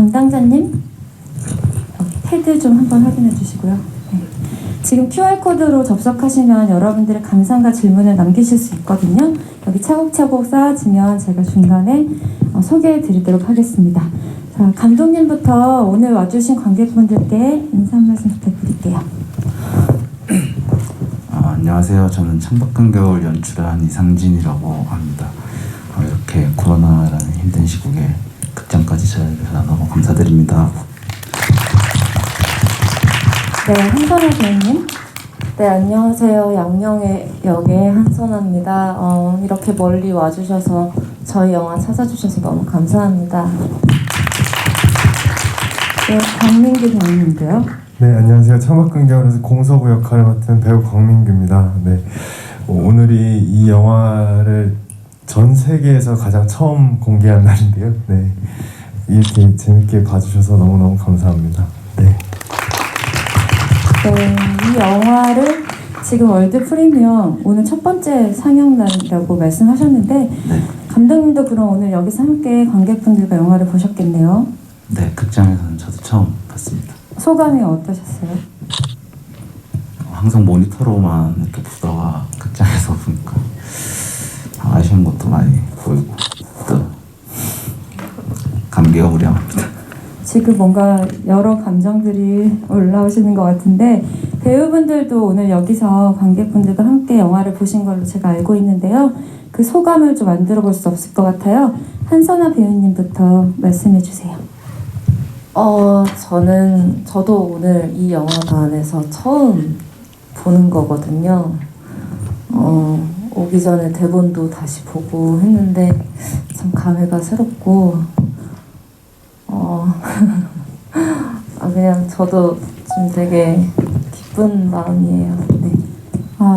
담당자님, 패드 좀 한번 확인해 주시고요. 네. 지금 QR코드로 접속하시면 여러분들의 감상과 질문을 남기실 수 있거든요. 여기 차곡차곡 쌓아지면 제가 중간에 소개해 드리도록 하겠습니다. 자, 감독님부터 오늘 와주신 관객분들께 인사 한 말씀 부탁드릴게요. 안녕하세요. 저는 창밖은 겨울 연출한 이상진이라고 합니다. 이렇게 코로나라는 힘든 시국에 극장까지 찾아주셔서 너무 감사드립니다. 네, 한선아 배우님. 네, 안녕하세요. 양령의 역의 한선아입니다. 이렇게 멀리 와주셔서 저희 영화 찾아주셔서 너무 감사합니다. 네, 강민규 배우님도요. 네, 안녕하세요. 창밖은 겨울에서 공서구 역할을 맡은 배우 강민규입니다. 네, 오늘이 이 영화를 전 세계에서 가장 처음 공개한 날인데요. 네, 이렇게 재밌게 봐주셔서 너무너무 감사합니다. 네. 네, 이 영화를 지금 월드 프리미엄 오늘 첫 번째 상영 날이라고 말씀하셨는데 네. 감독님도 그럼 오늘 여기서 함께 관객분들과 영화를 보셨겠네요. 네, 극장에서는 저도 처음 봤습니다. 소감이 어떠셨어요? 항상 모니터로만 이렇게 보다가 극장에서 보니까 아쉬운 것도 많이 보이고 또 감개가 무량합니다. 지금 뭔가 여러 감정들이 올라오시는 것 같은데 배우분들도 오늘 여기서 관객분들과 함께 영화를 보신 걸로 제가 알고 있는데요. 그 소감을 좀 안 들어볼 수 없을 것 같아요. 한선아 배우님부터 말씀해 주세요. 저도 오늘 이 영화관에서 처음 보는 거거든요. 오기 전에 대본도 다시 보고 했는데 참 감회가 새롭고 그냥 저도 좀 되게 기쁜 마음이에요. 네.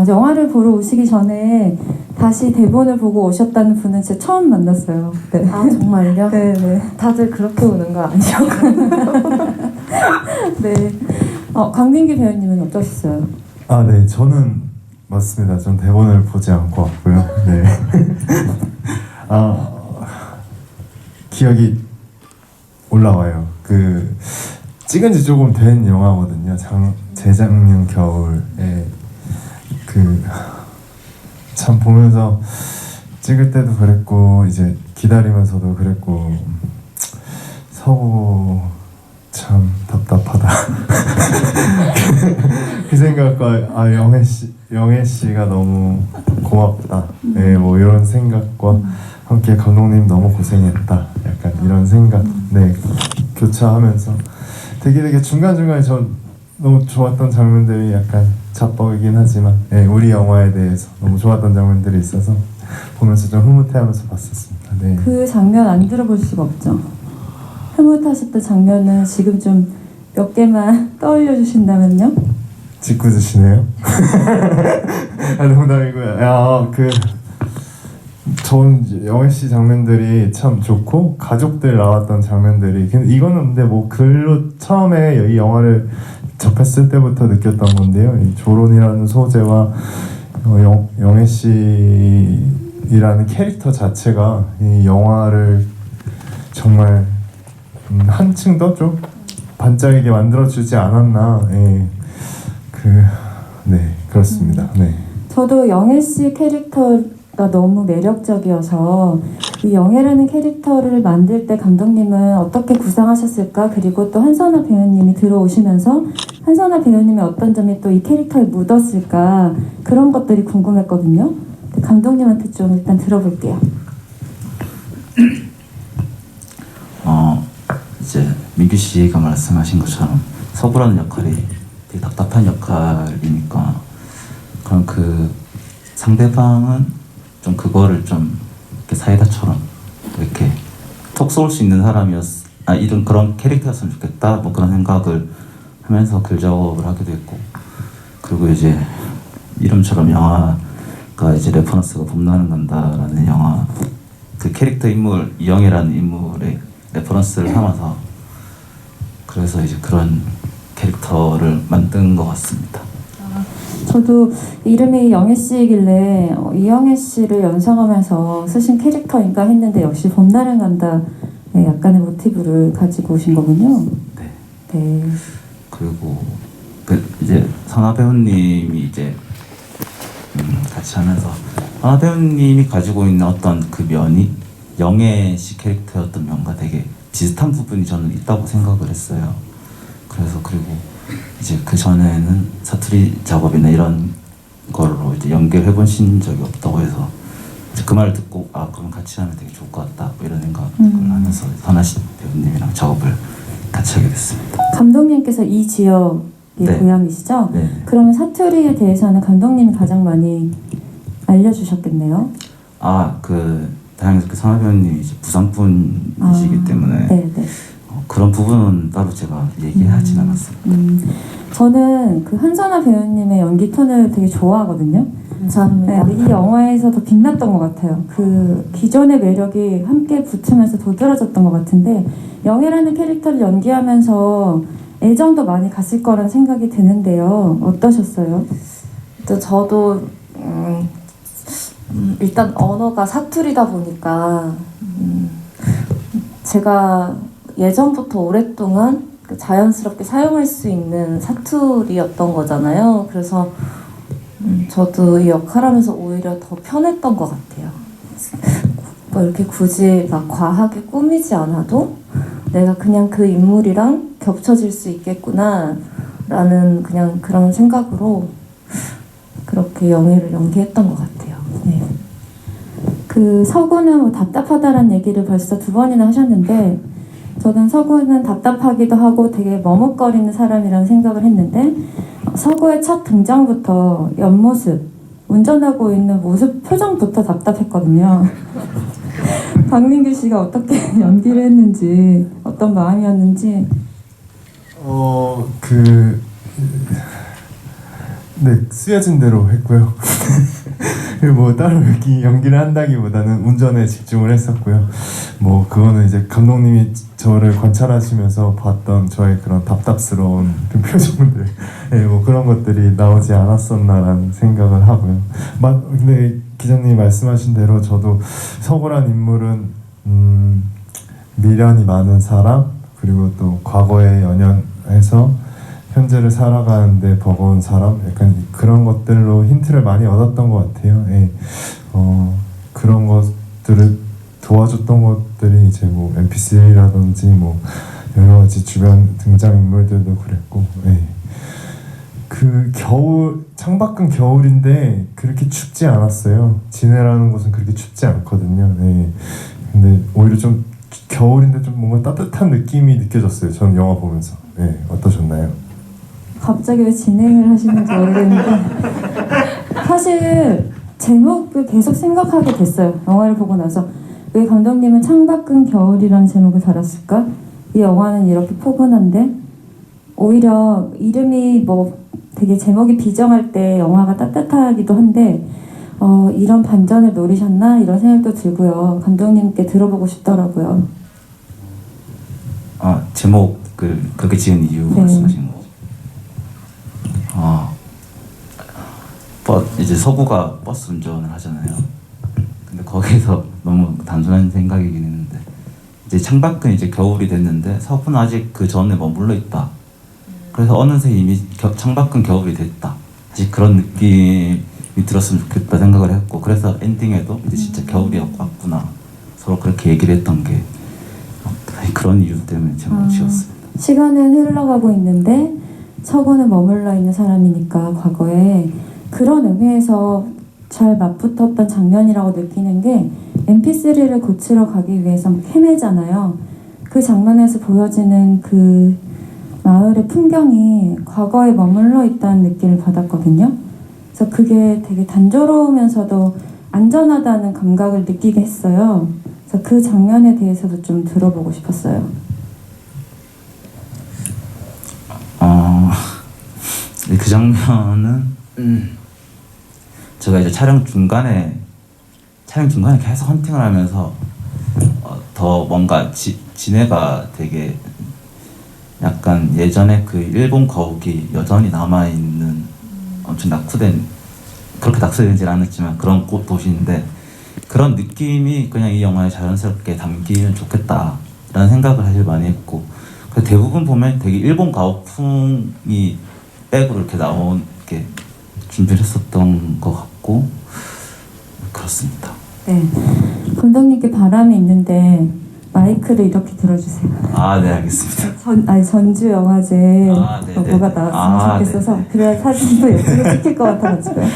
영화를 보러 오시기 전에 다시 대본을 보고 오셨다는 분은 제가 처음 만났어요. 네. 정말요? 네. 다들 그렇게 오는 거 아니죠? 네. 강민규 배우님은 어떠셨어요? 네, 저는 맞습니다. 전 대본을 보지 않고 왔고요. 네. 기억이 올라와요. 찍은 지 조금 된 영화거든요. 재작년 겨울에 참 보면서 찍을 때도 그랬고 이제 기다리면서도 그랬고 서고 참 답답하다. 그 생각과 영애 씨가 너무 고맙다. 네, 뭐 이런 생각과 함께 감독님 너무 고생했다. 약간 이런 생각 네 교차하면서 되게 중간중간에 전 너무 좋았던 장면들이 약간 잡벅이긴 하지만 우리 영화에 대해서 너무 좋았던 장면들이 있어서 보면서 좀 흐뭇해하면서 봤었습니다. 네. 그 장면 안 들어볼 수가 없죠. 흐뭇하셨던 장면은 지금 좀 몇 개만 떠올려 주신다면요? 짓궂으시네요. 농담이고요. 전 영애 씨 장면들이 참 좋고 가족들 나왔던 장면들이 이거는 근데 뭐 글로 처음에 이 영화를 접했을 때부터 느꼈던 건데요. 이 조론이라는 소재와 영애 씨라는 캐릭터 자체가 이 영화를 정말 한층 더 좀 반짝이게 만들어주지 않았나. 네, 그렇습니다. 네. 저도 영애 씨 캐릭터가 너무 매력적이어서 이 영애라는 캐릭터를 만들 때 감독님은 어떻게 구상하셨을까? 그리고 또 한선아 배우님이 들어오시면서 한선아 배우님의 어떤 점이 또 이 캐릭터에 묻었을까? 그런 것들이 궁금했거든요. 감독님한테 좀 일단 들어볼게요. 이제 민규 씨가 말씀하신 것처럼 서부라는 역할이 되게 답답한 역할이니까 그럼 그 상대방은 좀 그거를 좀 이렇게 사이다처럼 이렇게 톡 쏠 수 있는 이런 그런 캐릭터였으면 좋겠다 뭐 그런 생각을 하면서 글 작업을 하게 됐고 그리고 이제 이름처럼 영화가 이제 레퍼런스가 봄나는 간다라는 영화 그 캐릭터 인물 이영애라는 인물의 레퍼런스를 삼아서 그래서 이제 그런 캐릭터를 만든 것 같습니다. 저도 이름이 영애 씨이길래 이영애 씨를 연상하면서 쓰신 캐릭터인가 했는데 역시 봄날은 간다 네, 약간의 모티브를 가지고 오신 거군요. 네. 네. 그리고 그 이제 선아 배우님이 이제 같이 하면서 선아 배우님이 가지고 있는 어떤 그 면이 영애 씨 캐릭터였던 면과 되게 비슷한 부분이 저는 있다고 생각을 했어요. 그래서 그리고 이제 그 전에는 사투리 작업이나 이런 걸로 이제 연결해 보신 적이 없다고 해서 이제 그 말을 듣고 아 그럼 같이 하면 되게 좋을 것 같다 뭐 이런 생각을 하면서 선아 씨 배우님이랑 작업을 같이 하게 됐습니다. 감독님께서 이 지역의 네. 고향이시죠? 네. 그러면 사투리에 대해서는 감독님이 가장 많이 알려주셨겠네요. 다행히 그 선아 배우님이 이제 부산 분이시기 때문에 네, 네. 그런 부분은 따로 제가 얘기하진 않았습니다. 저는 그 한선아 배우님의 연기 톤을 되게 좋아하거든요. 감사합니다. 네, 이 영화에서 더 빛났던 것 같아요. 그 기존의 매력이 함께 붙으면서 도드라졌던 것 같은데 영애라는 캐릭터를 연기하면서 애정도 많이 갔을 거란 생각이 드는데요. 어떠셨어요? 또 저도 일단 언어가 사투리다 보니까 제가 예전부터 오랫동안 그 자연스럽게 사용할 수 있는 사투리였던 거잖아요. 그래서 저도 이 역할하면서 오히려 더 편했던 것 같아요. 뭐 이렇게 굳이 막 과하게 꾸미지 않아도 내가 그냥 그 인물이랑 겹쳐질 수 있겠구나 라는 그냥 그런 생각으로 그렇게 영애를 연기했던 것 같아요. 네. 그 서구는 뭐 답답하다라는 얘기를 벌써 2번이나 하셨는데 저는 서구는 답답하기도 하고 되게 머뭇거리는 사람이라는 생각을 했는데 서구의 첫 등장부터 옆모습, 운전하고 있는 모습 표정부터 답답했거든요. 박민규 씨가 어떻게 연기를 했는지 어떤 마음이었는지 네, 쓰여진 대로 했고요. 뭐 따로 연기를 한다기보다는 운전에 집중을 했었고요. 뭐 그거는 이제 감독님이 저를 관찰하시면서 봤던 저의 그런 답답스러운 그 표정들, 네, 뭐 그런 것들이 나오지 않았었나라는 생각을 하고요. 근데 기자님이 말씀하신 대로 저도 서구란 인물은 미련이 많은 사람, 그리고 또 과거에 연연해서 현재를 살아가는데 버거운 사람, 약간 그런 것들로 힌트를 많이 얻었던 것 같아요. 예. 그런 것들을 도와줬던 것들이 이제 뭐 MP3라든지 뭐 여러 가지 주변 등장 인물들도 그랬고, 예. 그 창밖은 겨울인데 그렇게 춥지 않았어요. 진해라는 곳은 그렇게 춥지 않거든요. 예. 근데 오히려 좀 겨울인데 좀 뭔가 따뜻한 느낌이 느껴졌어요. 저는 영화 보면서. 예. 어떠셨나요? 갑자기 왜 진행을 하시는지 모르겠는데 사실 제목을 계속 생각하게 됐어요. 영화를 보고 나서 왜 감독님은 창밖은 겨울이라는 제목을 달았을까? 이 영화는 이렇게 포근한데 오히려 이름이 뭐 되게 제목이 비정할 때 영화가 따뜻하기도 한데 이런 반전을 노리셨나? 이런 생각도 들고요. 감독님께 들어보고 싶더라고요. 제목을 그렇게 지은 이유 말씀하신 거죠? 이제 서구가 버스 운전을 하잖아요. 근데 거기서 너무 단순한 생각이긴 했는데 이제 창밖은 이제 겨울이 됐는데 서구는 아직 그 전에 머물러 있다. 그래서 어느새 이미 창밖은 겨울이 됐다. 사실 그런 느낌이 들었으면 좋겠다 생각을 했고 그래서 엔딩에도 이제 진짜 겨울이 왔구나 서로 그렇게 얘기를 했던 게 그런 이유 때문에 제목을 지었습니다. 시간은 흘러가고 있는데 서구는 머물러 있는 사람이니까 과거에 그런 의미에서 잘 맞붙었던 장면이라고 느끼는 게 MP3를 고치러 가기 위해서 헤매잖아요. 그 장면에서 보여지는 그 마을의 풍경이 과거에 머물러 있다는 느낌을 받았거든요. 그래서 그게 되게 단조로우면서도 안전하다는 감각을 느끼게 했어요. 그래서 그 장면에 대해서도 좀 들어보고 싶었어요. 그 장면은 제가 이제 촬영 중간에 계속 헌팅을 하면서 더 뭔가 진해가 되게 약간 예전에 그 일본 거욱이 여전히 남아있는 엄청 낙후된 그렇게 낙후되진 않았지만 그런 도시인데 그런 느낌이 그냥 이 영화에 자연스럽게 담기면 좋겠다 라는 생각을 사실 많이 했고, 그 대부분 보면 되게 일본 가오풍이 백으로 이렇게 나오게 준비를 했었던 것 같고 그렇습니다. 네. 감독님께 바람이 있는데 마이크를 이렇게 들어주세요. 아, 네, 알겠습니다. 전주 영화제 네네. 뭐가 나왔으면 좋겠어서 네네. 그래야 사진도 예쁘게 찍힐 것 같아가지고요.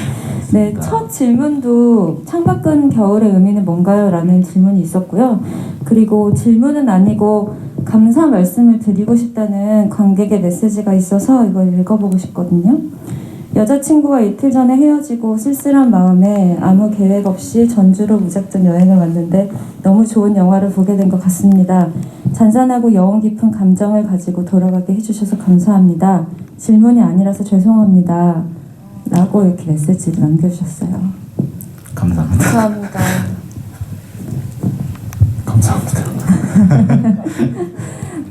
네, 첫 질문도 창밖은 겨울의 의미는 뭔가요? 라는 질문이 있었고요. 그리고 질문은 아니고 감사 말씀을 드리고 싶다는 관객의 메시지가 있어서 이걸 읽어보고 싶거든요. 여자친구와 이틀 전에 헤어지고 쓸쓸한 마음에 아무 계획 없이 전주로 무작정 여행을 왔는데 너무 좋은 영화를 보게 된 것 같습니다. 잔잔하고 여운 깊은 감정을 가지고 돌아가게 해주셔서 감사합니다. 질문이 아니라서 죄송합니다. 라고 이렇게 메시지를 남겨주셨어요. 감사합니다. 감사합니다. 감사합니다.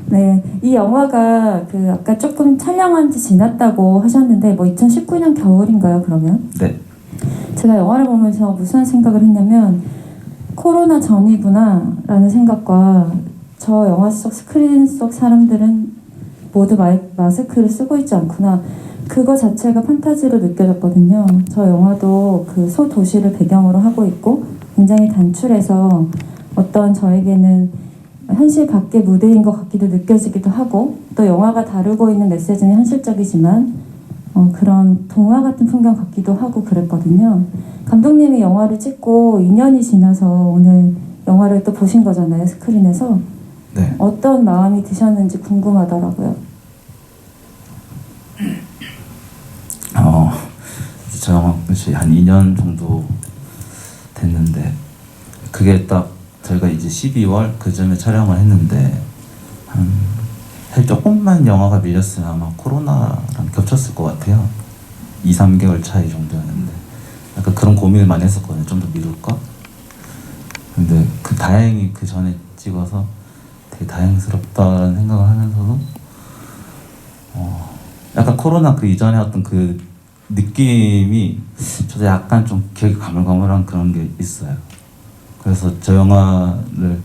네, 이 영화가 그 아까 조금 촬영한 지 지났다고 하셨는데 뭐 2019년 겨울인가요, 그러면? 네. 제가 영화를 보면서 무슨 생각을 했냐면 코로나 전이구나 라는 생각과 저 영화 속 스크린 속 사람들은 모두 마스크를 쓰고 있지 않구나, 그거 자체가 판타지로 느껴졌거든요. 저 영화도 그 소도시를 배경으로 하고 있고 굉장히 단출해서 어떤 저에게는 현실 밖의 무대인 것 같기도 느껴지기도 하고, 또 영화가 다루고 있는 메시지는 현실적이지만 그런 동화 같은 풍경 같기도 하고 그랬거든요. 감독님이 영화를 찍고 2년이 지나서 오늘 영화를 또 보신 거잖아요, 스크린에서. 네. 어떤 마음이 드셨는지 궁금하더라고요. 저 영화 한 2년 정도 됐는데, 그게 딱 저희가 이제 12월 그쯤에 촬영을 했는데 사실 조금만 영화가 밀렸으면 아마 코로나랑 겹쳤을 것 같아요. 2-3개월 차이 정도였는데 약간 그런 고민을 많이 했었거든요. 좀 더 미룰까? 근데 다행히 그 전에 찍어서 되게 다행스럽다는 생각을 하면서도 약간 코로나 그 이전에 어떤 그 느낌이 저도 약간 좀 기억이 가물가물한 그런 게 있어요. 그래서 저 영화를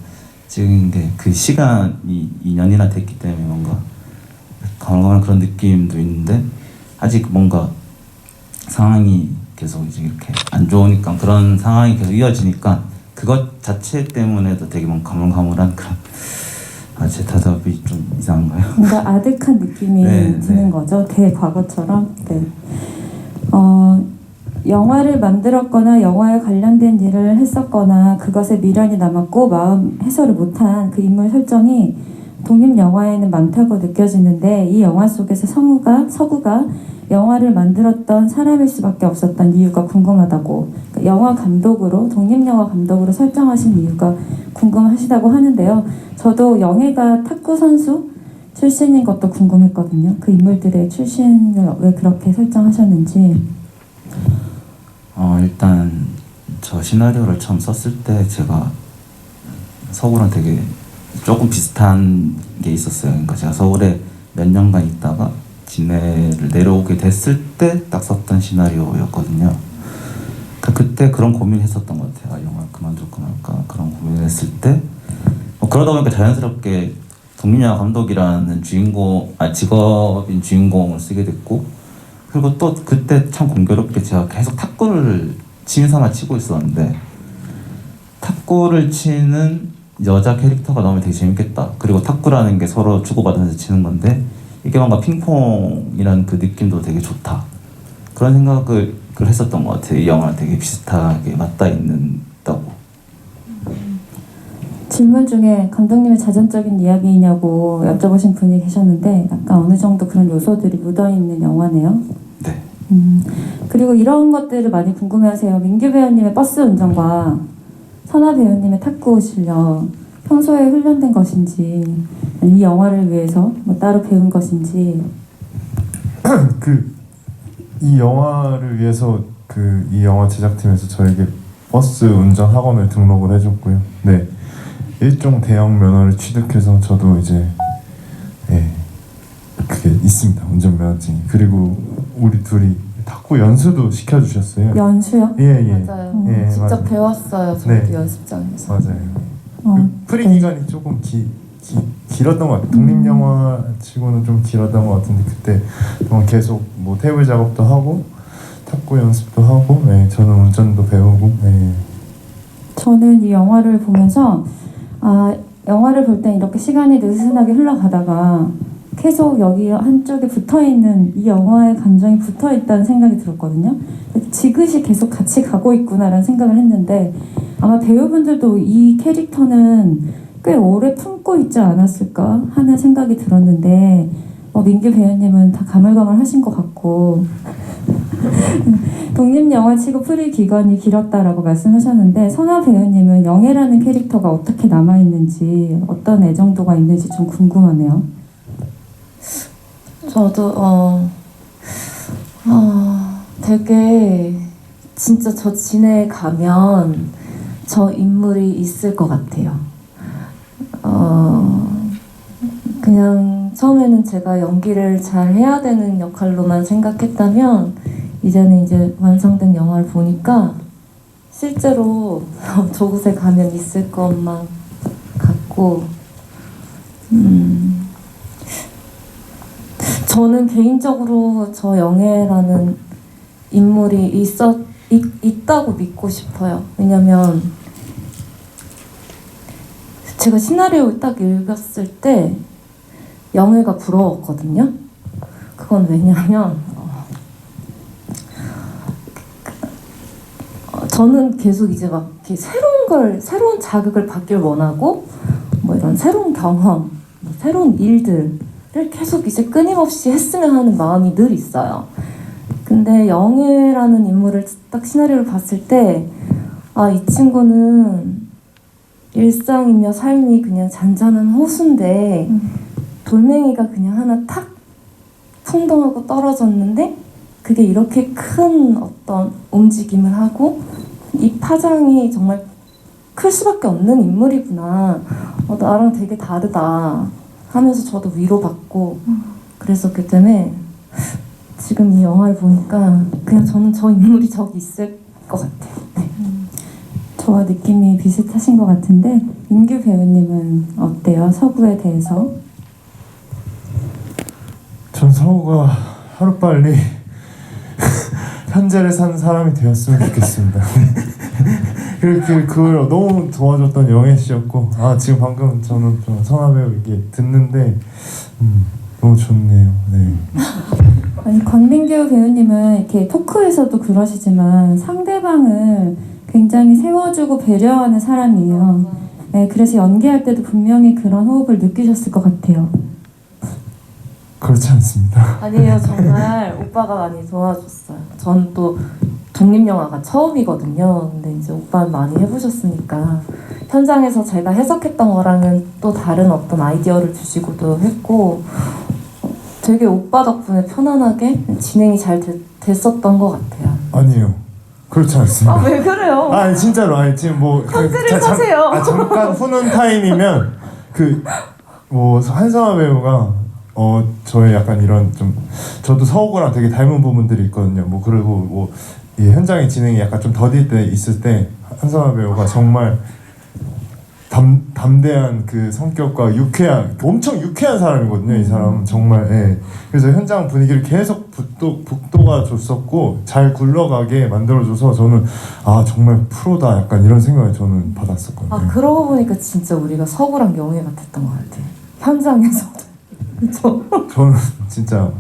찍은 게 그 시간이 2년이나 됐기 때문에 뭔가 가물가물한 그런 느낌도 있는데, 아직 뭔가 상황이 계속 이제 이렇게 안 좋으니까, 그런 상황이 계속 이어지니까 그것 자체 때문에도 되게 뭔가 가물가물한 그런, 제 대답이 좀 이상한가요? 뭔가 아득한 느낌이 네, 드는 네. 거죠. 대과거처럼. 네. 영화를 만들었거나 영화에 관련된 일을 했었거나 그것에 미련이 남았고 마음 해소를 못한 그 인물 설정이 독립 영화에는 많다고 느껴지는데, 이 영화 속에서 서구가 영화를 만들었던 사람일 수밖에 없었던 이유가 궁금하다고, 그러니까 영화 감독으로, 독립 영화 감독으로 설정하신 이유가 궁금하시다고 하는데요. 저도 영애가 탁구 선수 출신인 것도 궁금했거든요. 그 인물들의 출신을 왜 그렇게 설정하셨는지. 일단 저 시나리오를 처음 썼을 때 제가 서울은 되게 조금 비슷한 게 있었어요. 그러니까 제가 서울에 몇 년간 있다가 진해를 내려오게 됐을 때 딱 썼던 시나리오였거든요. 그때 그런 고민을 했었던 것 같아요. 영화 그만둘까 말까 그런 고민을 했을 때 그러다 보니까 자연스럽게 독립영화 감독이라는 직업인 주인공을 쓰게 됐고, 그리고 또 그때 참 공교롭게 제가 계속 탁구를 취미삼아 치고 있었는데, 탁구를 치는 여자 캐릭터가 나오면 되게 재밌겠다. 그리고 탁구라는 게 서로 주고받으면서 치는 건데 이게 뭔가 핑퐁이라는 그 느낌도 되게 좋다. 그런 생각을 했었던 것 같아요. 이 영화랑 되게 비슷하게 맞닿아 있는다고. 질문 중에 감독님의 자전적인 이야기냐고 여쭤보신 분이 계셨는데 약간 어느 정도 그런 요소들이 묻어있는 영화네요. 네. 그리고 이런 것들을 많이 궁금해하세요. 민규 배우님의 버스 운전과 선아 배우님의 탁구 실력, 평소에 훈련된 것인지, 이 영화를 위해서 뭐 따로 배운 것인지. 이 영화를 위해서 이 영화 제작팀에서 저에게 버스 운전 학원을 등록을 해줬고요. 네, 일종 대형 면허를 취득해서 저도 이제 그게 있습니다. 운전면허증이. 그리고 우리 둘이 탁구 연수도 시켜주셨어요. 연수요? 예. 맞아요. 예, 직접 맞아요. 배웠어요. 저도 네. 연습장에서. 맞아요. 어, 프리 기간이 조금 길었던 것 같아요. 독립영화 치고는 좀 길었던 것 같은데 그때 동안 계속 뭐 테이블 작업도 하고 탁구 연습도 하고 저는 운전도 배우고 저는 이 영화를 보면서 영화를 볼 땐 이렇게 시간이 느슨하게 흘러가다가 계속 여기 한쪽에 붙어있는 이 영화의 감정이 붙어있다는 생각이 들었거든요. 지그시 계속 같이 가고 있구나라는 생각을 했는데 아마 배우분들도 이 캐릭터는 꽤 오래 품고 있지 않았을까 하는 생각이 들었는데 민규 배우님은 다 가물가물하신 것 같고 독립영화치고 프리 기간이 길었다라고 말씀하셨는데 선아 배우님은 영애라는 캐릭터가 어떻게 남아있는지 어떤 애정도가 있는지 좀 궁금하네요. 저도 되게 진짜 저 진해에 가면 저 인물이 있을 것 같아요. 그냥 처음에는 제가 연기를 잘 해야 되는 역할로만 생각했다면 이제는 이제 완성된 영화를 보니까 실제로 저곳에 가면 있을 것만 같고 저는 개인적으로 저 영애라는 인물이 있다고 믿고 싶어요. 왜냐면 제가 시나리오 딱 읽었을 때 영애가 부러웠거든요. 그건 왜냐면 저는 계속 이제 막 이렇게 새로운 자극을 받길 원하고 뭐 이런 새로운 경험, 새로운 일들을 계속 이제 끊임없이 했으면 하는 마음이 늘 있어요. 근데 영애라는 인물을 딱 시나리오를 봤을 때 이 친구는 일상이며 삶이 그냥 잔잔한 호수인데 돌멩이가 그냥 하나 탁 풍덩하고 떨어졌는데 그게 이렇게 큰 어떤 움직임을 하고 이 파장이 정말 클 수밖에 없는 인물이구나. 나랑 되게 다르다 하면서 저도 위로받고 그랬었기 때문에 지금 이 영화를 보니까 그냥 저는 저 인물이 저기 있을 것 같아요. 네. 저와 느낌이 비슷하신 것 같은데 민규 배우님은 어때요? 서구에 대해서? 전 서우가 하루빨리 현재를 사는 사람이 되었으면 좋겠습니다. 그걸 너무 도와줬던 영애 씨였고 지금 방금 저는 좀 선아 배우 얘기 듣는데 너무 좋네요. 네. 아니 권민규 배우님은 이렇게 토크에서도 그러시지만 상대방을 굉장히 세워주고 배려하는 사람이에요. 네, 그래서 연기할 때도 분명히 그런 호흡을 느끼셨을 것 같아요. 그렇지 않습니다. 아니에요. 정말 오빠가 많이 도와줬어요. 전 또 독립영화가 처음이거든요. 근데 이제 오빠는 많이 해보셨으니까 현장에서 제가 해석했던 거랑은 또 다른 어떤 아이디어를 주시고도 했고 되게 오빠 덕분에 편안하게 진행이 잘 됐었던 것 같아요. 아니에요. 그렇지 않습니다. 왜 그래요? 아니 진짜로 지금 뭐 편지를 사세요. 잠깐 후는 타임이면 뭐 한성아 배우가 저의 약간 이런 좀 저도 서우고랑 되게 닮은 부분들이 있거든요. 뭐 그리고 뭐 이 현장의 진행이 약간 좀 더딜 때 있을 때 한성아 배우가 정말 담대한 그 성격과 엄청 유쾌한 사람이거든요. 이 사람은 정말 그래서 현장 분위기를 계속 북돋아 줬었고 잘 굴러가게 만들어줘서 저는 정말 프로다 약간 이런 생각을 저는 받았었거든요. 그러고 보니까 진짜 우리가 서구랑 영애 같았던 것 같아요. 현장에서도. 그렇죠? 저는 진짜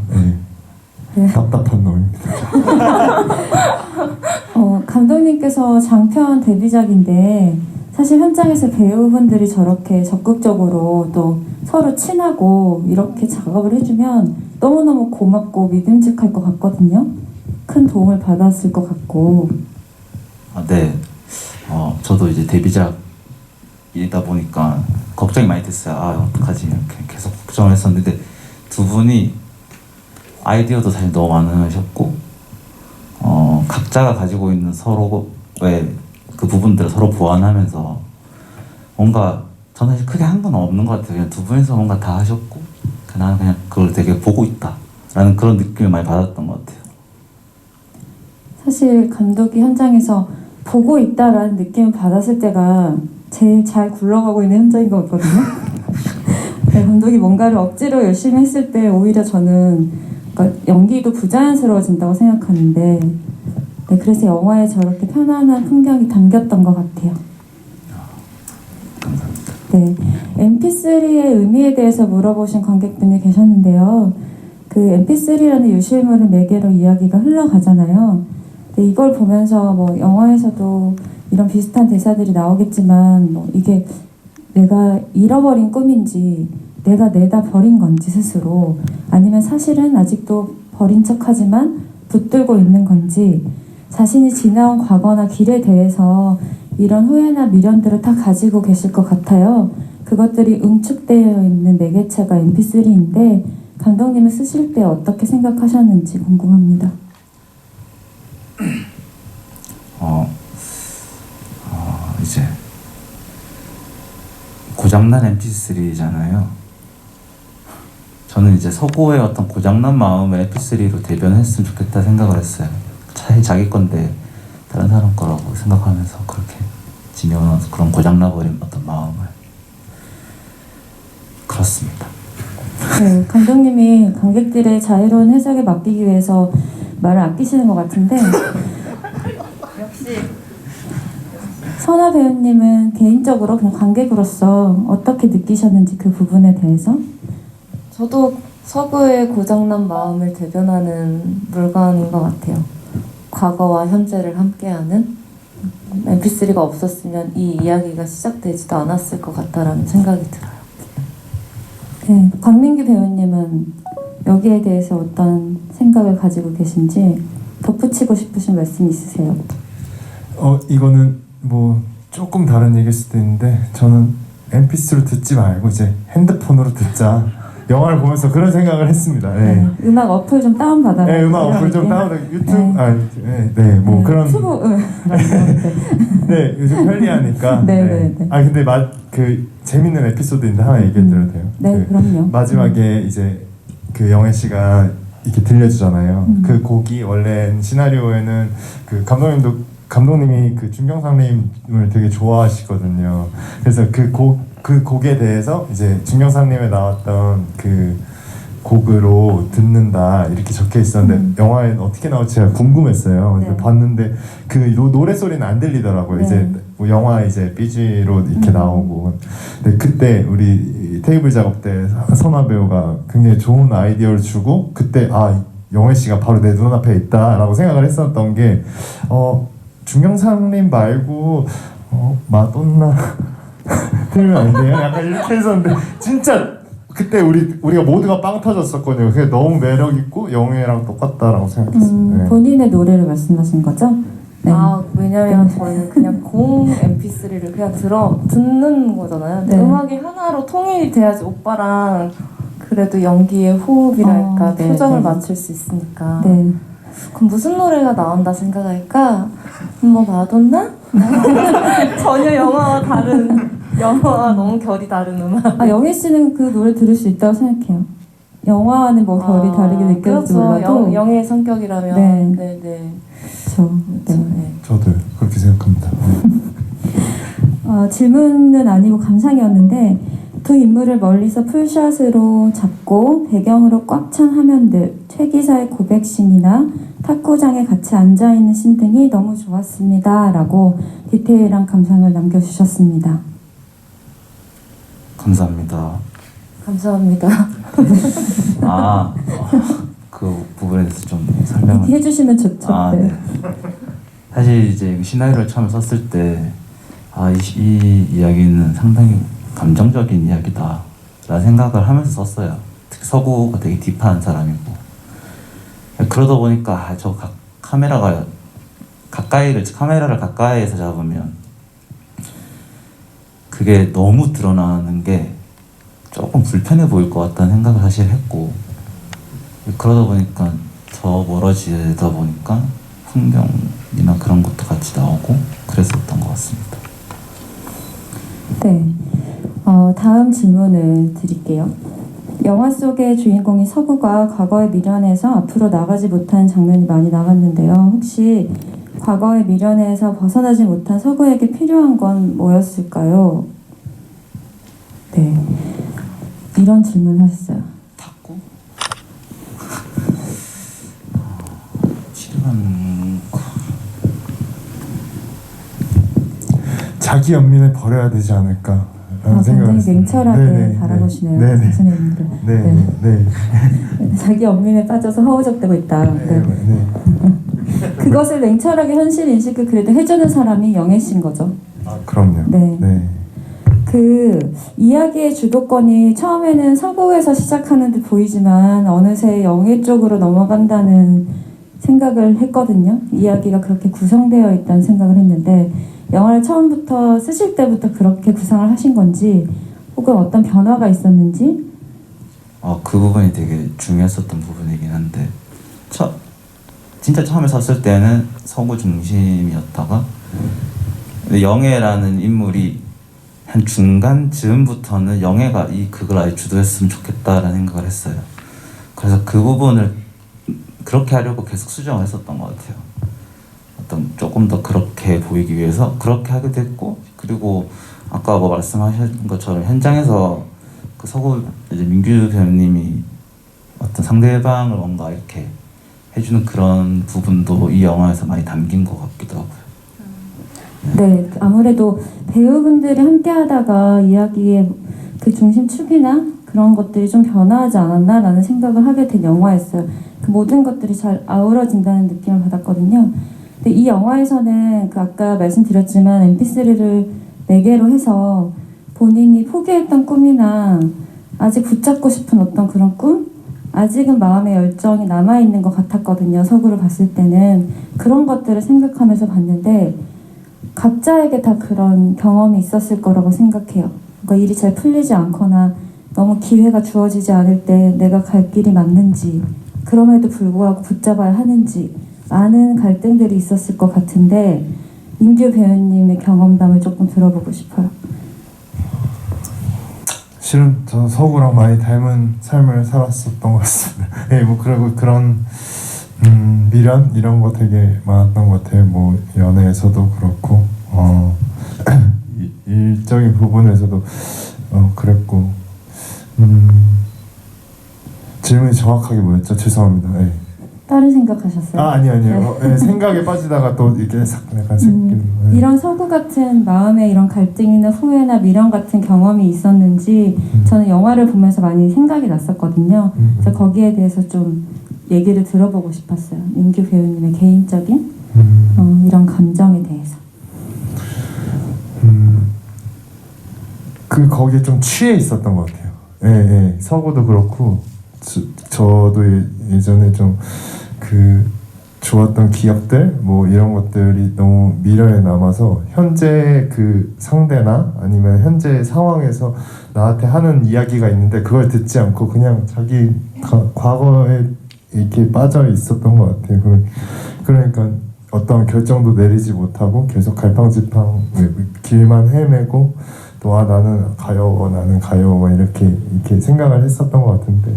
답답한 놈입니다. 감독님께서 장편 데뷔작인데 사실 현장에서 배우분들이 저렇게 적극적으로 또 서로 친하고 이렇게 작업을 해주면 너무너무 고맙고 믿음직할 것 같거든요. 큰 도움을 받았을 것 같고. 네. 저도 이제 데뷔작이다 보니까 걱정이 많이 됐어요. 어떡하지? 이렇게 계속 걱정을 했었는데 두 분이 아이디어도 사실 너무 많으셨고 각자가 가지고 있는 서로의 그 부분들을 서로 보완하면서 뭔가 저는 사실 크게 한 건 없는 것 같아요. 그냥 두 분이서 뭔가 다 하셨고 나는 그냥 그걸 되게 보고 있다라는 그런 느낌을 많이 받았던 것 같아요. 사실 감독이 현장에서 보고 있다라는 느낌을 받았을 때가 제일 잘 굴러가고 있는 현장인 것 같거든요. 네, 감독이 뭔가를 억지로 열심히 했을 때 오히려 저는 그러니까 연기도 부자연스러워진다고 생각하는데 네, 그래서 영화에 저렇게 편안한 풍경이 담겼던 것 같아요. 감사합니다. 네, MP3의 의미에 대해서 물어보신 관객분이 계셨는데요. 그 MP3라는 유실물을 매개로 이야기가 흘러가잖아요. 근데 이걸 보면서 뭐 영화에서도 이런 비슷한 대사들이 나오겠지만 뭐 이게 내가 잃어버린 꿈인지 내가 내다 버린 건지 스스로 아니면 사실은 아직도 버린 척하지만 붙들고 있는 건지 자신이 지나온 과거나 길에 대해서 이런 후회나 미련들을 다 가지고 계실 것 같아요. 그것들이 응축되어 있는 매개체가 MP3인데 감독님은 쓰실 때 어떻게 생각하셨는지 궁금합니다. 이제 고장난 MP3잖아요. 저는 이제 서구의 어떤 고장난 마음을 MP3로 대변했으면 좋겠다 생각을 했어요. 차라리 자기 건데 다른 사람 거라고 생각하면서 그렇게 지내온 그런 고장나버린 어떤 마음을 그렇습니다. 네, 감독님이 관객들의 자유로운 해석에 맡기기 위해서 말을 아끼시는 것 같은데 역시 선아 배우님은 개인적으로 그냥 관객으로서 어떻게 느끼셨는지 그 부분에 대해서 저도 서구의 고장난 마음을 대변하는 물건인 것 같아요. 과거와 현재를 함께하는 MP3가 없었으면 이 이야기가 시작되지도 않았을 것 같다라는 생각이 들어요. 네, 광민규 배우님은 여기에 대해서 어떤 생각을 가지고 계신지 덧붙이고 싶으신 말씀 있으세요? 이거는 뭐 조금 다른 얘기일 수도 있는데 저는 MP3로 듣지 말고 이제 핸드폰으로 듣자. 영화를 보면서 그런 생각을 했습니다. 네. 음악 어플 좀 다운받아요. 네, 음악 어플 좀 다운받아 유튜브 뭐 그런 유튜브 네, 요즘 편리하니까. 네. 근데 그 재밌는 에피소드인데 하나 얘기해 드려도 돼요? 네, 그럼요. 마지막에 이제 그 영애 씨가 이렇게 들려주잖아요. 그 곡이 원래 시나리오에는 그 감독님이 그 준경상님을 되게 좋아하시거든요. 그래서 그 곡에 대해서 이제 준경상님에 나왔던 그 곡으로 듣는다 이렇게 적혀 있었는데 영화에는 어떻게 나올지 제가 궁금했어요. 근데 네. 봤는데 그 노래 소리는 안 들리더라고요. 네. 이제 뭐 영화 이제 BG로 이렇게 나오고. 근데 그때 우리 테이블 작업 때 선화 배우가 굉장히 좋은 아이디어를 주고 그때 영애 씨가 바로 내 눈앞에 있다라고 생각을 했었던 게 준경상님 말고 마돈나 틀면 안 돼요? 약간 이렇게 했었는데 진짜 그때 우리가 모두가 빵 터졌었거든요. 그게 너무 매력 있고 영애랑 똑같다라고 생각했어요. 네. 본인의 노래를 말씀하신 거죠? 네. 왜냐면 저희는 그냥 공 MP3를 그냥 듣는 거잖아요. 근데 네. 음악이 하나로 통일이 돼야지 오빠랑 그래도 연기의 호흡이랄까 네, 표정을 네. 맞출 수 있으니까. 네. 그럼 무슨 노래가 나온다 생각할까? 뭐 마돈나? 전혀 영화와 너무 결이 다른 음악. 영애 씨는 그 노래 들을 수 있다고 생각해요. 영화와는 뭐 결이 다르게 느껴질지 그렇죠. 몰라도 영애의 성격이라면. 네. 네. 그렇죠. 네. 네. 저도 그렇게 생각합니다. 질문은 아니고 감상이었는데 두 인물을 멀리서 풀샷으로 잡고 배경으로 꽉 찬 화면들, 최 기사의 고백신이나 탁구장에 같이 앉아있는 신 등이 너무 좋았습니다. 라고 디테일한 감상을 남겨주셨습니다. 감사합니다. 감사합니다. 그 부분에 대해서 좀 설명을 해주시면 좋죠. 네. 사실 이제 시나리오를 처음 썼을 때 이 이야기는 상당히 감정적인 이야기다 라는 생각을 하면서 썼어요. 특히 서구가 되게 딥한 사람이고 그러다 보니까 카메라를 가까이에서 잡으면 그게 너무 드러나는 게 조금 불편해 보일 것 같다는 생각을 사실 했고 그러다 보니까 더 멀어지다 보니까 풍경이나 그런 것도 같이 나오고 그랬었던 것 같습니다. 네. 다음 질문을 드릴게요. 영화 속의 주인공인 서구가 과거의 미련에서 앞으로 나가지 못한 장면이 많이 나갔는데요. 혹시 과거의 미련에서 벗어나지 못한 서구에게 필요한 건 뭐였을까요? 네. 이런 질문을 하셨어요. 탁구? 싫어하는 거. 자기 연민을 버려야 되지 않을까 라는 생각을 굉장히 냉철하게 네네, 바라보시네요. 네네. 선생님들. 네, 네. 자기 연민에 빠져서 허우적대고 있다. 네, 네. 네. 그것을 냉철하게 현실 인식을 그래도 해주는 사람이 영애 씨인 거죠. 아, 그럼요. 네. 네. 그 이야기의 주도권이 처음에는 서구에서 시작하는 듯 보이지만 어느새 영예 쪽으로 넘어간다는 생각을 했거든요. 이야기가 그렇게 구성되어 있다는 생각을 했는데 영화를 처음부터 쓰실 때부터 그렇게 구상을 하신 건지 혹은 어떤 변화가 있었는지. 그 부분이 되게 중요했었던 부분이긴 한데 진짜 처음에 섰을 때는 서구 중심이었다가 근데 영애라는 인물이 한 중간 즈음부터는 영애가 그걸 아예 주도했으면 좋겠다라는 생각을 했어요. 그래서 그 부분을 그렇게 하려고 계속 수정을 했었던 것 같아요. 어떤 조금 더 그렇게 보이기 위해서 그렇게 하게 됐고, 그리고 아까 말씀하신 것처럼 현장에서 그 서구 이제 민규 배우님이 어떤 상대방을 뭔가 이렇게 해주는 그런 부분도 이 영화에서 많이 담긴 것 같기도 하고요. 네, 아무래도 배우분들이 함께 하다가 이야기의 그 중심축이나 그런 것들이 좀 변화하지 않았나라는 생각을 하게 된 영화였어요. 그 모든 것들이 잘 아우러진다는 느낌을 받았거든요. 근데 이 영화에서는 그 아까 말씀드렸지만 MP3를 4개로 해서 본인이 포기했던 꿈이나 아직 붙잡고 싶은 어떤 그런 꿈? 아직은 마음의 열정이 남아있는 것 같았거든요. 서구를 봤을 때는. 그런 것들을 생각하면서 봤는데 각자에게 다 그런 경험이 있었을 거라고 생각해요. 그러니까 일이 잘 풀리지 않거나 너무 기회가 주어지지 않을 때 내가 갈 길이 맞는지, 그럼에도 불구하고 붙잡아야 하는지 많은 갈등들이 있었을 것 같은데 민규 배우님의 경험담을 조금 들어보고 싶어요. 실은 저 서구랑 많이 닮은 삶을 살았었던 것 같습니다. 예, 뭐 그리고 그런 미련 이런 거 되게 많았던 것 같아요. 뭐 연애에서도 그렇고 일적인 부분에서도 그랬고. 질문이 정확하게 뭐였죠? 죄송합니다. 예. 다른 생각하셨어요? 아니요. 예, 생각에 빠지다가 또 이렇게 싹 약간 새끼는. 이런 서구 같은 마음의 이런 갈등이나 후회나 미련 같은 경험이 있었는지 저는 영화를 보면서 많이 생각이 났었거든요. 그래서 거기에 대해서 좀 얘기를 들어보고 싶었어요. 민규 배우님의 개인적인 이런 감정에 대해서. 거기에 좀 취해 있었던 것 같아요. 예. 서구도 그렇고 저도 예전에 좀 좋았던 기억들 뭐 이런 것들이 너무 미련에 남아서 현재 그 상대나 아니면 현재 상황에서 나한테 하는 이야기가 있는데 그걸 듣지 않고 그냥 자기 과거에 이렇게 빠져 있었던 것 같아요. 그러니까 어떤 결정도 내리지 못하고 계속 갈팡질팡 길만 헤매고 또 나는 가여워 이렇게 생각을 했었던 것 같은데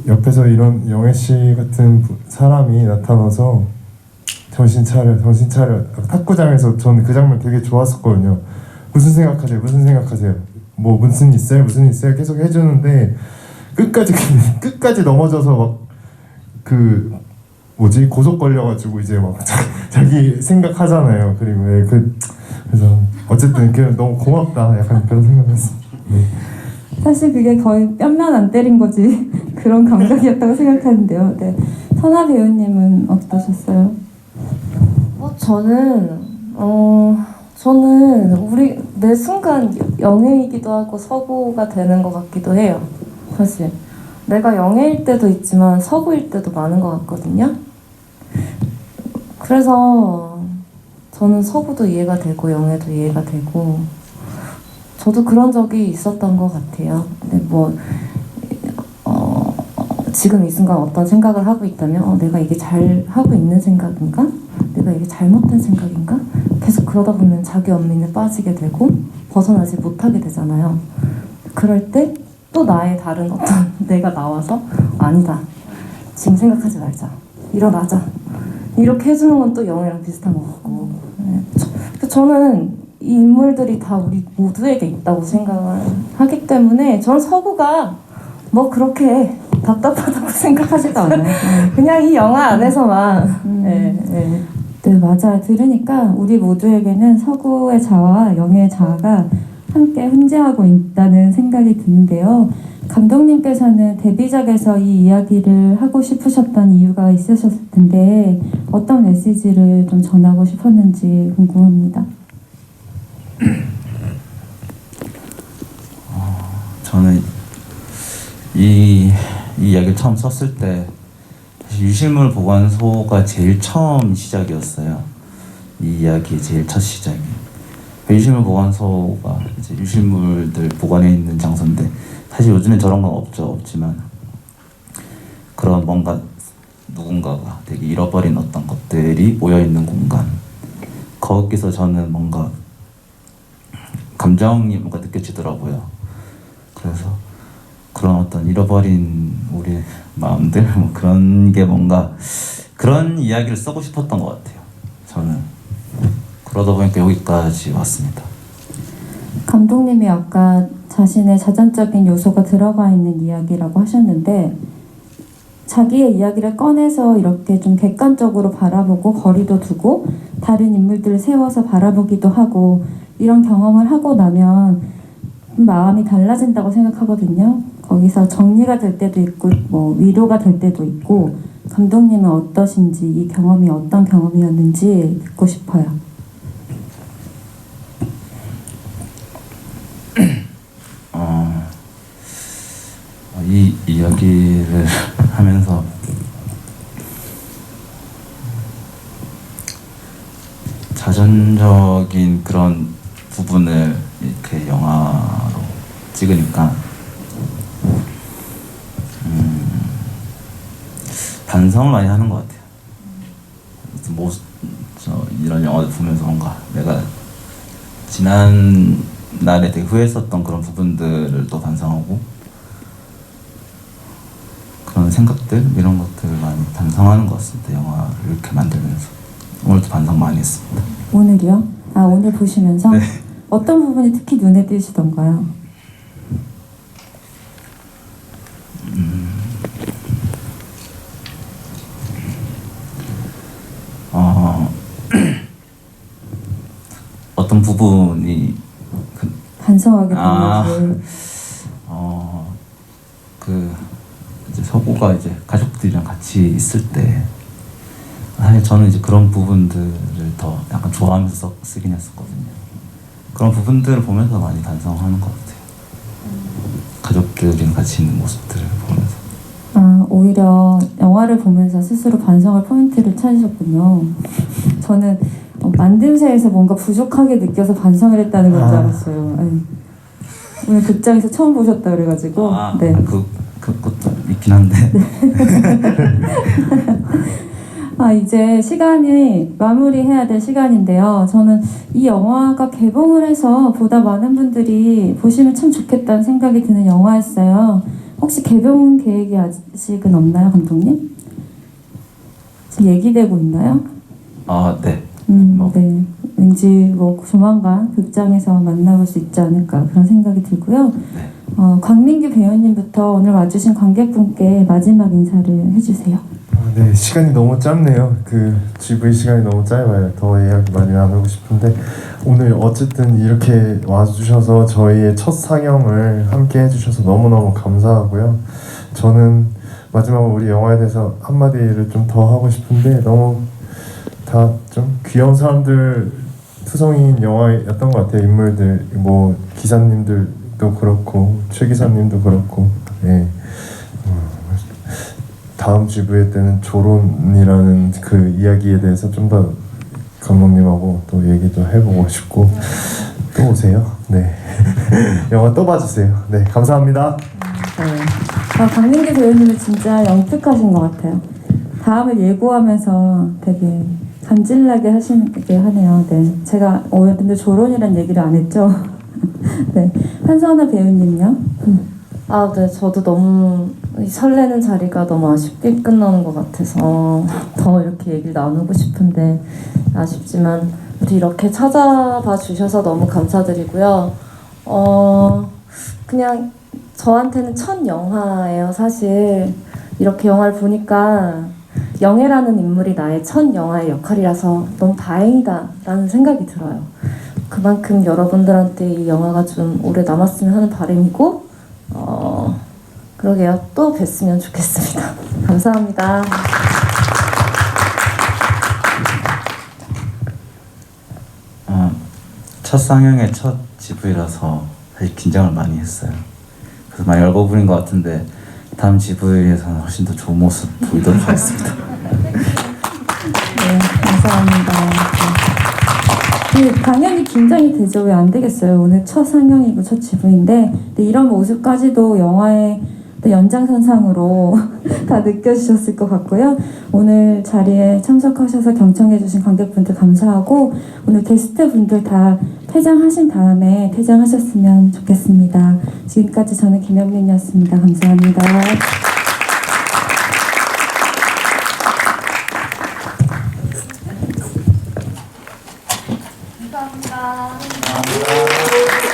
옆에서 이런 영애 씨 같은 사람이 나타나서 정신 차려 탁구장에서 저는 그 장면 되게 좋았었거든요. 무슨 생각하세요? 뭐 무슨 있어요 계속 해주는데 끝까지 넘어져서 막 고속 걸려가지고 이제 막 자기 생각하잖아요. 그리고 그래서 어쨌든 너무 고맙다 약간 그런 생각했습니다. 네. 사실 그게 거의 뺨만 안 때린 거지 그런 감각이었다고 생각하는데요. 네. 선아 배우님은 어떠셨어요? 저는 매 순간 영예이기도 하고 서구가 되는 것 같기도 해요. 사실 내가 영예일 때도 있지만 서구일 때도 많은 것 같거든요. 그래서 저는 서구도 이해가 되고 영예도 이해가 되고 저도 그런 적이 있었던 것 같아요. 근데 지금 이 순간 어떤 생각을 하고 있다면 내가 이게 잘 하고 있는 생각인가? 내가 이게 잘못된 생각인가? 계속 그러다 보면 자기 연민에 빠지게 되고 벗어나지 못하게 되잖아요. 그럴 때 또 나의 다른 어떤 내가 나와서 아니다. 지금 생각하지 말자. 일어나자. 이렇게 해주는 건 또 영애랑 비슷한 것 같고. 네. 저는 이 인물들이 다 우리 모두에게 있다고 생각을 하기 때문에 저는 서구가 뭐 그렇게 답답하다고 생각하지도 않아요. 그냥 이 영화 안에서만 네, 맞아요. 들으니까 우리 모두에게는 서구의 자아와 영예의 자아가 함께 hun재하고 있다는 생각이 드는데요. 감독님께서는 데뷔작에서 이 이야기를 하고 싶으셨던 이유가 있으셨을 텐데 어떤 메시지를 좀 전하고 싶었는지 궁금합니다. 저는 이 이야기를 처음 썼을 때 사실 유실물 보관소가 제일 처음 시작이었어요. 이 이야기의 제일 첫 시작이. 유실물 보관소가 이제 유실물들 보관해 있는 장소인데 사실 요즘엔 저런 건 없지만 그런 뭔가 누군가가 되게 잃어버린 어떤 것들이 모여 있는 공간. 거기서 저는 뭔가 감정이 뭔가 느껴지더라고요. 그래서 그런 어떤 잃어버린 우리 마음들 뭐 그런 게 뭔가 그런 이야기를 쓰고 싶었던 것 같아요. 저는 그러다 보니까 여기까지 왔습니다. 감독님이 아까 자신의 자전적인 요소가 들어가 있는 이야기라고 하셨는데 자기의 이야기를 꺼내서 이렇게 좀 객관적으로 바라보고 거리도 두고 다른 인물들을 세워서 바라보기도 하고 이런 경험을 하고 나면 마음이 달라진다고 생각하거든요. 거기서 정리가 될 때도 있고 뭐 위로가 될 때도 있고 감독님은 어떠신지 이 경험이 어떤 경험이었는지 듣고 싶어요. 이 이야기를 하면서 자전적인 그런 부분을 이렇게 영화로 찍으니까 반성을 많이 하는 것 같아요. 이런 영화를 보면서 뭔가 내가 지난 날에 되게 후회했었던 그런 부분들을 또 반성하고 그런 생각들 이런 것들을 많이 반성하는 것 같습니다. 영화를 이렇게 만들면서 오늘도 반성 많이 했습니다. 오늘이요? 아 오늘 보시면서 네. 어떤 부분이 특히 눈에 띄시던가요? 어떤 부분이 반성하게 아. 되는지. 이제 서구가 이제 가족들이랑 같이 있을 때 사실 저는 이제 그런 부분들을 더 약간 좋아하면서 쓰긴 했었거든요. 그런 부분들을 보면서 많이 반성하는 것 같아요. 가족들이랑 같이 있는 모습들을 보면서. 아, 오히려 영화를 보면서 스스로 반성할 포인트를 찾으셨군요. 저는 만듦새에서 뭔가 부족하게 느껴서 반성을 했다는 건 줄 알았어요. 네. 오늘 극장에서 처음 보셨다 그래가지고. 네. 그것도 있긴 한데. 아, 이제 시간이 마무리해야 될 시간인데요. 저는 이 영화가 개봉을 해서 보다 많은 분들이 보시면 참 좋겠다는 생각이 드는 영화였어요. 혹시 개봉 계획이 아직은 없나요, 감독님? 지금 얘기되고 있나요? 네. 네. 왠지 뭐 조만간 극장에서 만나볼 수 있지 않을까 그런 생각이 들고요. 네. 광민규 배우님부터 오늘 와주신 관객분께 마지막 인사를 해주세요. 네, 시간이 너무 짧네요. GV 시간이 너무 짧아요. 더 이야기 많이 나누고 싶은데 오늘 어쨌든 이렇게 와주셔서 저희의 첫 상영을 함께 해주셔서 너무너무 감사하고요. 저는 마지막으로 우리 영화에 대해서 한마디를 좀 더 하고 싶은데 너무 다 좀 귀여운 사람들 투성이인 영화였던 것 같아요. 인물들 뭐 기사님들도 그렇고 최 기사님도 그렇고. 네. 다음 GV 때는 조론이라는 그 이야기에 대해서 좀 더 감독님하고 또 얘기도 해보고 싶고 또 오세요. 네. 영화 또 봐주세요. 네, 감사합니다. 네. 광민규 배우님은 진짜 영특하신 것 같아요. 다음을 예고하면서 되게 간질나게 하시게 하네요. 네. 제가 근데 조론이란 얘기를 안 했죠? 네. 한선아 배우님요? 네, 저도 너무 설레는 자리가 너무 아쉽게 끝나는 것 같아서 더 이렇게 얘기를 나누고 싶은데 아쉽지만 이렇게 찾아봐 주셔서 너무 감사드리고요. 그냥 저한테는 첫 영화예요, 사실. 이렇게 영화를 보니까 영애라는 인물이 나의 첫 영화의 역할이라서 너무 다행이다라는 생각이 들어요. 그만큼 여러분들한테 이 영화가 좀 오래 남았으면 하는 바람이고, 그러게요. 또 뵀으면 좋겠습니다. 감사합니다. 첫 상영의 첫 GV라서 사실 긴장을 많이 했어요. 그래서 많이 얼버무린 것 같은데 다음 GV에서는 훨씬 더 좋은 모습 보이도록 하겠습니다. 네, 감사합니다. 네, 당연히 긴장이 되죠. 왜 안 되겠어요. 오늘 첫 상영이고 첫 GV인데 이런 모습까지도 영화의 연장선상으로 다 느껴지셨을 것 같고요. 오늘 자리에 참석하셔서 경청해주신 관객분들 감사하고 오늘 게스트분들 다 퇴장하신 다음에 퇴장하셨으면 좋겠습니다. 지금까지 저는 김현민이었습니다. 감사합니다. 감사합니다.